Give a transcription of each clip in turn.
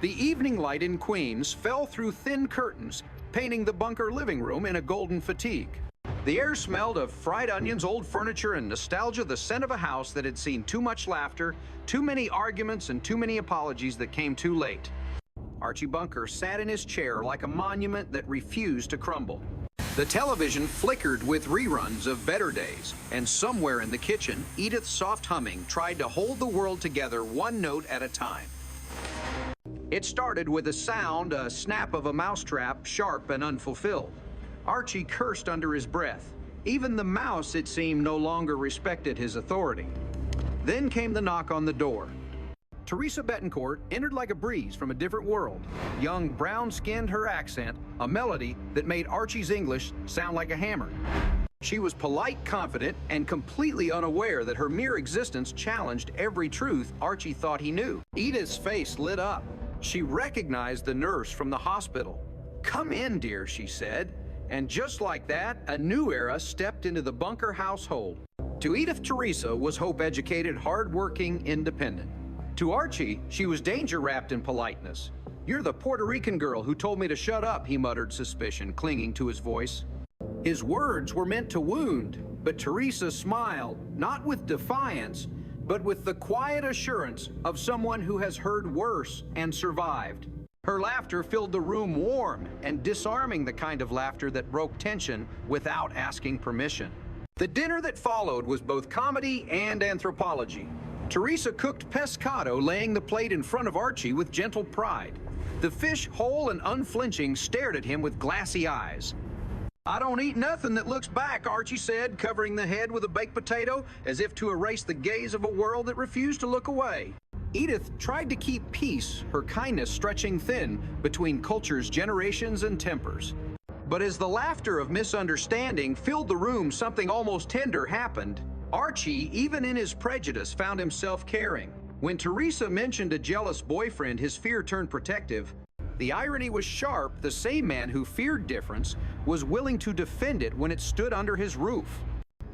The evening light in Queens fell through thin curtains, painting the bunker living room in a golden fatigue. The air smelled of fried onions, old furniture, and nostalgia, the scent of a house that had seen too much laughter, too many arguments, and too many apologies that came too late. Archie Bunker sat in his chair like a monument that refused to crumble. The television flickered with reruns of Better Days, and somewhere in the kitchen, Edith's soft humming tried to hold the world together one note at a time. It started with a sound, a snap of a mousetrap, sharp and unfulfilled. Archie cursed under his breath. Even the mouse, it seemed, no longer respected his authority. Then came the knock on the door. Teresa Betancourt entered like a breeze from a different world. Young, brown-skinned, her accent, a melody that made Archie's English sound like a hammer. She was polite, confident, and completely unaware that her mere existence challenged every truth Archie thought he knew. Edith's face lit up. She recognized the nurse from the hospital. "Come in, dear," she said. And just like that, a new era stepped into the Bunker household. To Edith, Teresa was hope-educated, hard-working, independent. To Archie, she was danger-wrapped in politeness. "You're the Puerto Rican girl who told me to shut up," he muttered, suspicion clinging to his voice. His words were meant to wound, but Teresa smiled, not with defiance, but with the quiet assurance of someone who has heard worse and survived. Her laughter filled the room warm and disarming, the kind of laughter that broke tension without asking permission. The dinner that followed was both comedy and anthropology. Teresa cooked pescado, laying the plate in front of Archie with gentle pride. The fish, whole and unflinching, stared at him with glassy eyes. "I don't eat nothing that looks back," Archie said, covering the head with a baked potato, as if to erase the gaze of a world that refused to look away. Edith tried to keep peace, her kindness stretching thin between cultures, generations, and tempers. But as the laughter of misunderstanding filled the room, something almost tender happened. Archie, even in his prejudice, found himself caring. When Teresa mentioned a jealous boyfriend, his fear turned protective. The irony was sharp. The same man who feared difference was willing to defend it when it stood under his roof.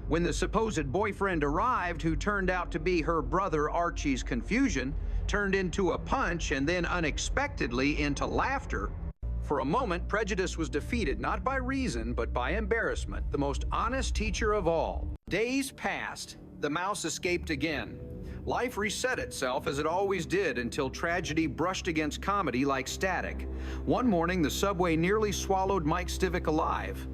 When the supposed boyfriend arrived, who turned out to be her brother, Archie's confusion turned into a punch and then unexpectedly into laughter. For a moment, prejudice was defeated, not by reason, but by embarrassment, the most honest teacher of all. Days passed. The mouse escaped again. Life reset itself as it always did until tragedy brushed against comedy like static. One morning, the subway nearly swallowed Mike Stivic alive.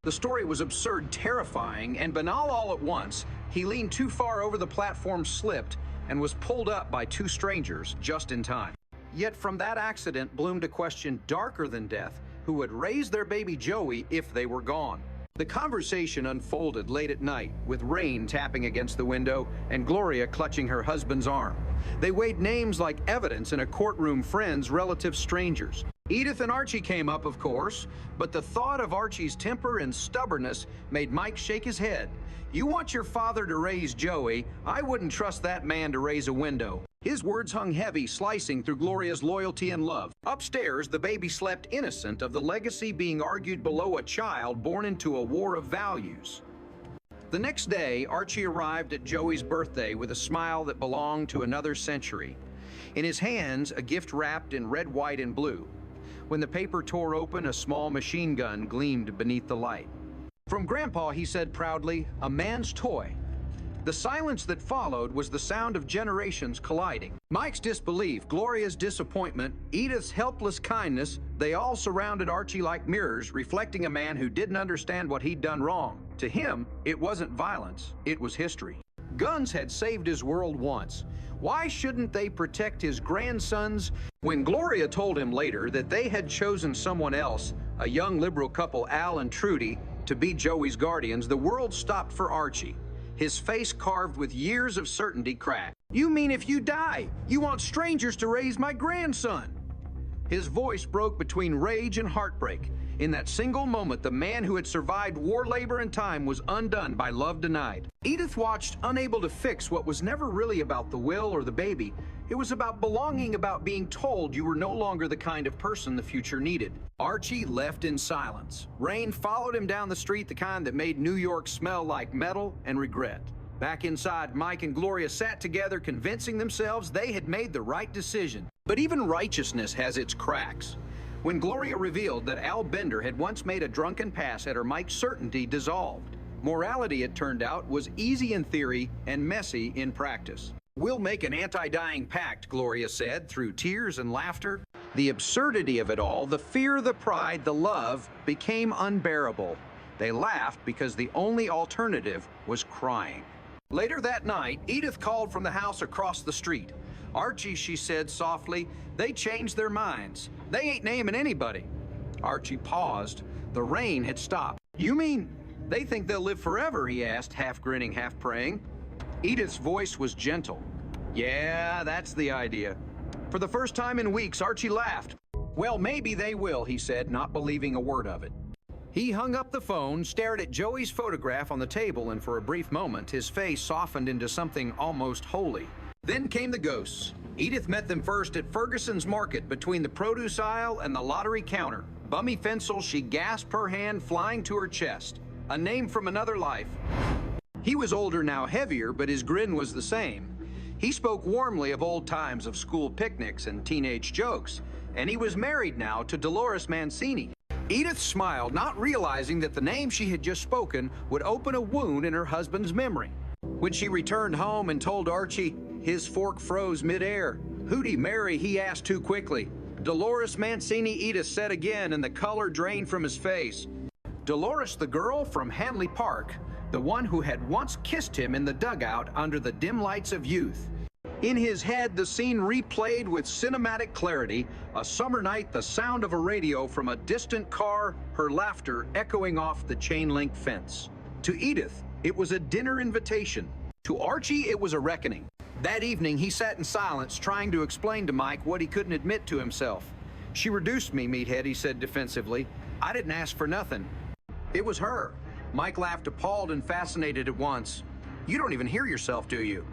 The story was absurd, terrifying, and banal all at once. He leaned too far over the platform, slipped, and was pulled up by two strangers just in time. Yet from that accident bloomed a question darker than death: who would raise their baby Joey if they were gone? The conversation unfolded late at night, with rain tapping against the window and Gloria clutching her husband's arm. They weighed names like evidence in a courtroom: friends, relatives, strangers. Edith and Archie came up, of course, but the thought of Archie's temper and stubbornness made Mike shake his head. "You want your father to raise Joey. I wouldn't trust that man to raise a window." His words hung heavy, slicing through Gloria's loyalty and love. Upstairs, the baby slept innocent of the legacy being argued below a child born into a war of values. The next day, Archie arrived at Joey's birthday with a smile that belonged to another century. In his hands, a gift wrapped in red, white, and blue. When the paper tore open, a small machine gun gleamed beneath the light. "From Grandpa," he said proudly, "a man's toy." The silence that followed was the sound of generations colliding. Mike's disbelief, Gloria's disappointment, Edith's helpless kindness, they all surrounded Archie like mirrors, reflecting a man who didn't understand what he'd done wrong. To him, it wasn't violence, it was history. Guns had saved his world once. Why shouldn't they protect his grandsons? When Gloria told him later that they had chosen someone else, a young liberal couple, Al and Trudy, to be Joey's guardians, the world stopped for Archie. His face, carved with years of certainty, cracked. "You mean if you die, you want strangers to raise my grandson?" His voice broke between rage and heartbreak. In that single moment, the man who had survived war, labor, and time was undone by love denied. Edith watched, unable to fix what was never really about the will or the baby. It was about belonging, about being told you were no longer the kind of person the future needed. Archie left in silence. Rain followed him down the street, the kind that made New York smell like metal and regret. Back inside, Mike and Gloria sat together, convincing themselves they had made the right decision. But even righteousness has its cracks. When Gloria revealed that Al Bender had once made a drunken pass at her, Mike's certainty dissolved. Morality, it turned out, was easy in theory and messy in practice. "We'll make an anti-dying pact," Gloria said, through tears and laughter. The absurdity of it all, the fear, the pride, the love, became unbearable. They laughed because the only alternative was crying. Later that night, Edith called from the house across the street. "Archie," she said softly, "they changed their minds. They ain't naming anybody." Archie paused. The rain had stopped. "You mean they think they'll live forever?" he asked, half grinning, half praying. Edith's voice was gentle. "Yeah, that's the idea." For the first time in weeks, Archie laughed. "Well, maybe they will," he said, not believing a word of it. He hung up the phone, stared at Joey's photograph on the table, and for a brief moment, his face softened into something almost holy. Then came the ghosts. Edith met them first at Ferguson's Market between the produce aisle and the lottery counter. Bummy Fensel, she gasped, her hand flying to her chest. A name from another life. He was older now, heavier, but his grin was the same. He spoke warmly of old times of school picnics and teenage jokes, and he was married now to Dolores Mancini. Edith smiled, not realizing that the name she had just spoken would open a wound in her husband's memory. When she returned home and told Archie, his fork froze midair. "Who'd he marry?" he asked too quickly. "Dolores Mancini," Edith said again, and the color drained from his face. Dolores, the girl from Hanley Park, the one who had once kissed him in the dugout under the dim lights of youth. In his head, the scene replayed with cinematic clarity. A summer night, the sound of a radio from a distant car, her laughter echoing off the chain-link fence. To Edith, it was a dinner invitation. To Archie, it was a reckoning. That evening, he sat in silence, trying to explain to Mike what he couldn't admit to himself. "She reduced me, meathead," he said defensively. "I didn't ask for nothing." "It was her." Mike laughed, appalled and fascinated at once. "You don't even hear yourself, do you?"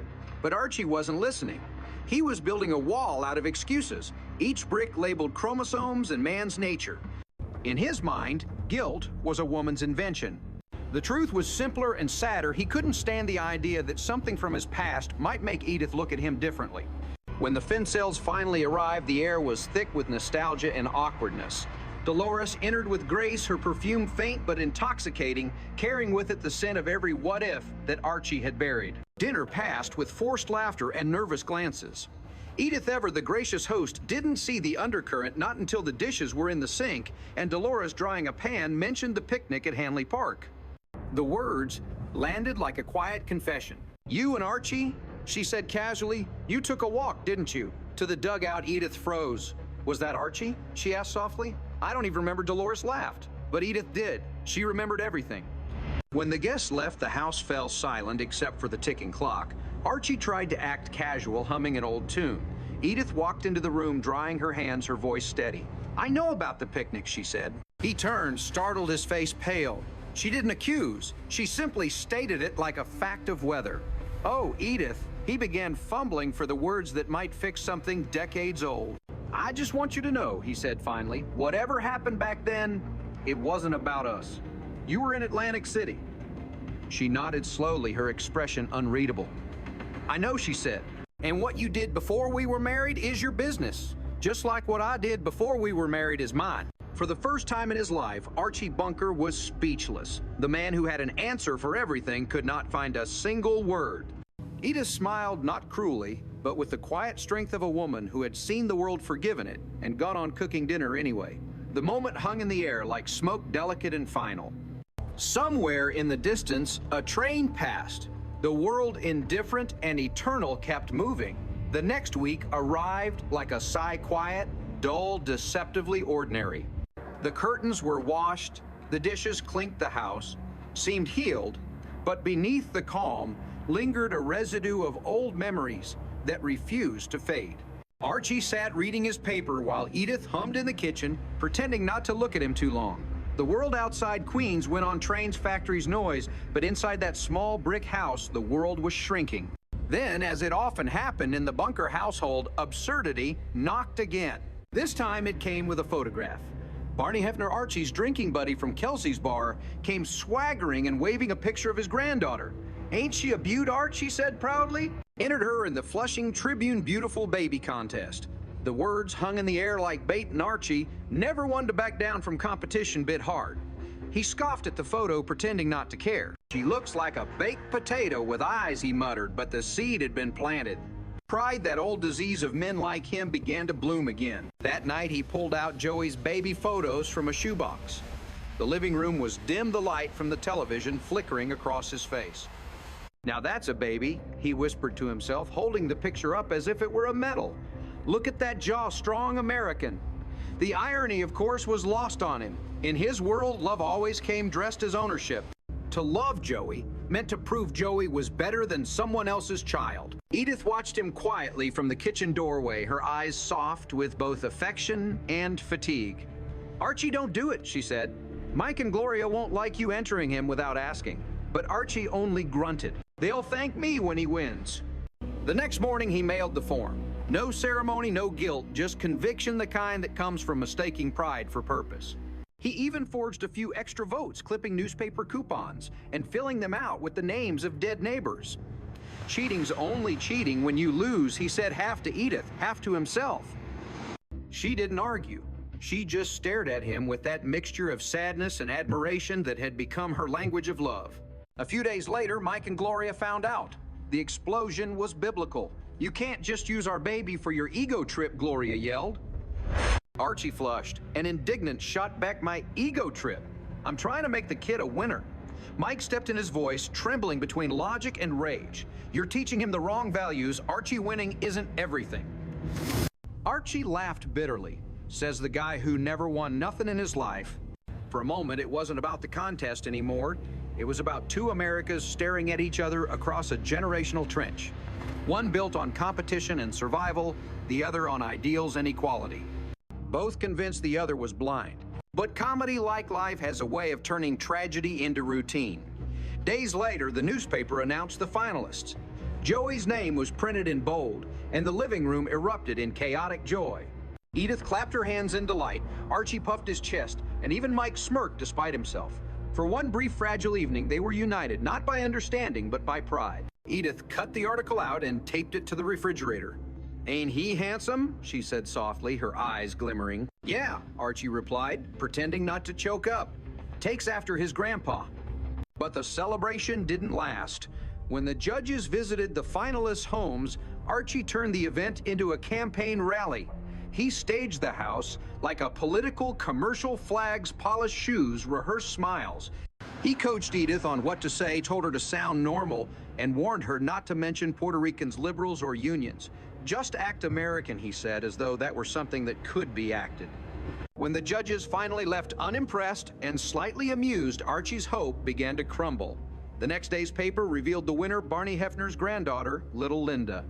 But Archie wasn't listening. He was building a wall out of excuses, each brick labeled chromosomes and man's nature. In his mind, guilt was a woman's invention. The truth was simpler and sadder. He couldn't stand the idea that something from his past might make Edith look at him differently. When the Fincels finally arrived, the air was thick with nostalgia and awkwardness. Dolores entered with grace, her perfume faint but intoxicating, carrying with it the scent of every what-if that Archie had buried. Dinner passed with forced laughter and nervous glances. Edith Ever, the gracious host, didn't see the undercurrent not until the dishes were in the sink and Dolores, drying a pan, mentioned the picnic at Hanley Park. The words landed like a quiet confession. "You and Archie?" she said casually. "You took a walk, didn't you?" To the dugout, Edith froze. "Was that Archie?" she asked softly. I don't even remember. Dolores laughed, but Edith did. She remembered everything. When the guests left, the house fell silent except for the ticking clock. Archie tried to act casual, humming an old tune. Edith walked into the room, drying her hands, her voice steady. "I know about the picnic," she said. He turned, startled, his face pale. She didn't accuse. She simply stated it like a fact of weather. "Oh, Edith." He began fumbling for the words that might fix something decades old. "I just want you to know," he said finally, "whatever happened back then, it wasn't about us. You were in Atlantic City." She nodded slowly, her expression unreadable. "I know," she said, "and what you did before we were married is your business, just like what I did before we were married is mine." For the first time in his life, Archie Bunker was speechless. The man who had an answer for everything could not find a single word. Edith smiled, not cruelly, but with the quiet strength of a woman who had seen the world, forgiven it, and gone on cooking dinner anyway. The moment hung in the air like smoke, delicate and final. Somewhere in the distance, a train passed. The world, indifferent and eternal, kept moving. The next week arrived like a sigh, quiet, dull, deceptively ordinary. The curtains were washed, the dishes clinked, the house seemed healed, but beneath the calm lingered a residue of old memories that refused to fade. Archie sat reading his paper while Edith hummed in the kitchen, pretending not to look at him too long. The world outside Queens went on trains, factories, noise, but inside that small brick house, the world was shrinking. Then, as it often happened in the Bunker household, absurdity knocked again. This time it came with a photograph. Barney Hefner, Archie's drinking buddy from Kelsey's bar, came swaggering and waving a picture of his granddaughter. "Ain't she a beaut, Art?" she said proudly. Entered her in the Flushing Tribune Beautiful Baby Contest. The words hung in the air like bait, and Archie, never one to back down from competition, bit hard. He scoffed at the photo, pretending not to care. "She looks like a baked potato with eyes," he muttered, but the seed had been planted. Pride, that old disease of men like him, began to bloom again. That night he pulled out Joey's baby photos from a shoebox. The living room was dim, the light from the television flickering across his face. "Now that's a baby," he whispered to himself, holding the picture up as if it were a medal. "Look at that jaw-strong American." The irony, of course, was lost on him. In his world, love always came dressed as ownership. To love Joey meant to prove Joey was better than someone else's child. Edith watched him quietly from the kitchen doorway, her eyes soft with both affection and fatigue. "Archie, don't do it," she said. "Mike and Gloria won't like you entering him without asking." But Archie only grunted. "They'll thank me when he wins." The next morning he mailed the form. No ceremony, no guilt, just conviction, the kind that comes from mistaking pride for purpose. He even forged a few extra votes, clipping newspaper coupons and filling them out with the names of dead neighbors. "Cheating's only cheating when you lose," he said, half to Edith, half to himself. She didn't argue. She just stared at him with that mixture of sadness and admiration that had become her language of love. A few days later, Mike and Gloria found out. The explosion was biblical. "You can't just use our baby for your ego trip," Gloria yelled. Archie flushed, an indignant shot back. "My ego trip? I'm trying to make the kid a winner." Mike stepped in, his voice trembling between logic and rage. "You're teaching him the wrong values. Archie winning isn't everything." Archie laughed bitterly, says the guy who never won nothing in his life. For a moment, it wasn't about the contest anymore. It was about two Americas staring at each other across a generational trench. One built on competition and survival, the other on ideals and equality. Both convinced the other was blind. But comedy, like life, has a way of turning tragedy into routine. Days later, the newspaper announced the finalists. Joey's name was printed in bold, and the living room erupted in chaotic joy. Edith clapped her hands in delight, Archie puffed his chest, and even Mike smirked despite himself. For one brief, fragile evening, they were united, not by understanding, but by pride. Edith cut the article out and taped it to the refrigerator. "Ain't he handsome?" she said softly, her eyes glimmering. "Yeah," Archie replied, pretending not to choke up. "Takes after his grandpa." But the celebration didn't last. When the judges visited the finalists' homes, Archie turned the event into a campaign rally. He staged the house like a political commercial. Flags, polished shoes, rehearsed smiles. He coached Edith on what to say, told her to sound normal, and warned her not to mention Puerto Ricans, liberals, or unions. "Just act American," he said, as though that were something that could be acted. When the judges finally left unimpressed and slightly amused, Archie's hope began to crumble. The next day's paper revealed the winner, Barney Hefner's granddaughter, Little Linda.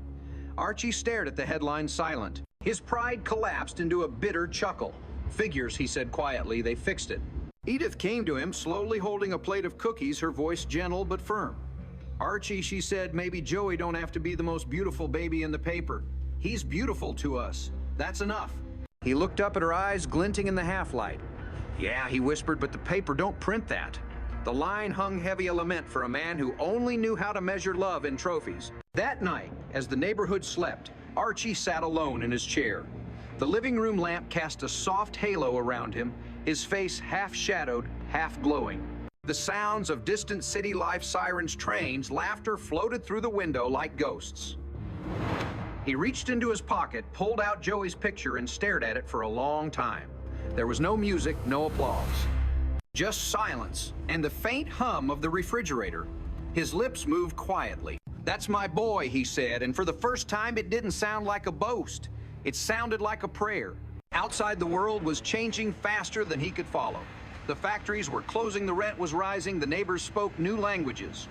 Archie stared at the headline, silent. His pride collapsed into a bitter chuckle. "Figures," he said quietly, "they fixed it." Edith came to him, slowly holding a plate of cookies, her voice gentle but firm. "Archie," she said, "maybe Joey don't have to be the most beautiful baby in the paper. He's beautiful to us. That's enough." He looked up at her eyes, glinting in the half-light. "Yeah," he whispered, "but the paper don't print that." The line hung heavy, a lament for a man who only knew how to measure love in trophies. That night, as the neighborhood slept, Archie sat alone in his chair. The living room lamp cast a soft halo around him, his face half-shadowed, half-glowing. The sounds of distant city life, sirens, trains, laughter floated through the window like ghosts. He reached into his pocket, pulled out Joey's picture, and stared at it for a long time. There was no music, no applause. Just silence and the faint hum of the refrigerator. His lips moved quietly. "That's my boy," he said, and for the first time it didn't sound like a boast. It sounded like a prayer. Outside, the world was changing faster than he could follow. The factories were closing, the rent was rising, the neighbors spoke new languages.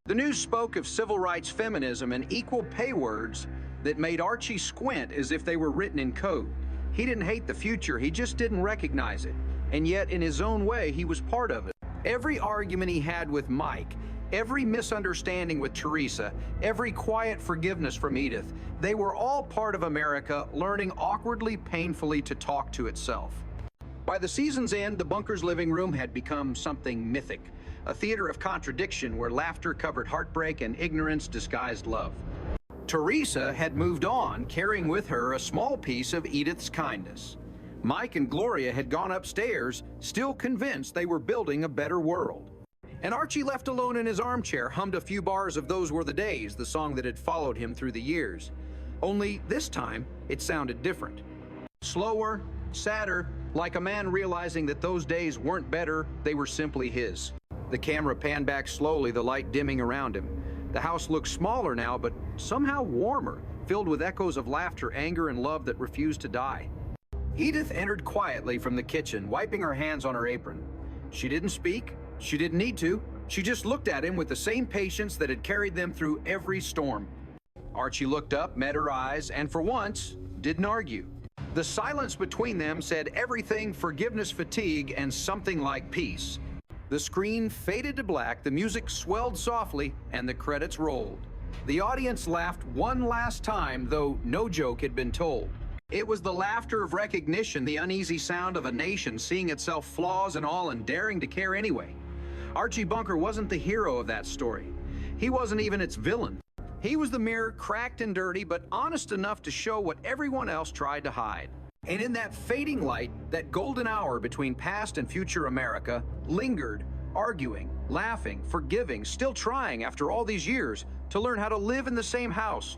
The news spoke of civil rights, feminism, and equal pay, words that made Archie squint as if they were written in code. He didn't hate the future, he just didn't recognize it. And yet, in his own way, he was part of it. Every argument he had with Mike, every misunderstanding with Teresa, every quiet forgiveness from Edith, they were all part of America learning awkwardly, painfully to talk to itself. By the season's end, the bunker's living room had become something mythic. a theater of contradiction where laughter covered heartbreak and ignorance disguised love. Teresa had moved on, carrying with her a small piece of Edith's kindness. Mike and Gloria had gone upstairs, still convinced they were building a better world. And Archie, left alone in his armchair, hummed a few bars of Those Were the Days, the song that had followed him through the years. Only this time, it sounded different. Slower, sadder, like a man realizing that those days weren't better, they were simply his. The camera panned back slowly, the light dimming around him. The house looked smaller now, but somehow warmer, filled with echoes of laughter, anger, and love that refused to die. Edith entered quietly from the kitchen, wiping her hands on her apron. She didn't speak. She didn't need to. She just looked at him with the same patience that had carried them through every storm. Archie looked up, met her eyes, and for once, didn't argue. The silence between them said everything: forgiveness, fatigue, and something like peace. The screen faded to black, the music swelled softly, and the credits rolled. The audience laughed one last time, though no joke had been told. It was the laughter of recognition, the uneasy sound of a nation seeing itself flaws and all and daring to care anyway. Archie Bunker wasn't the hero of that story. He wasn't even its villain. He was the mirror, cracked and dirty, but honest enough to show what everyone else tried to hide. And in that fading light, that golden hour between past and future America lingered, arguing, laughing, forgiving, still trying after all these years to learn how to live in the same house,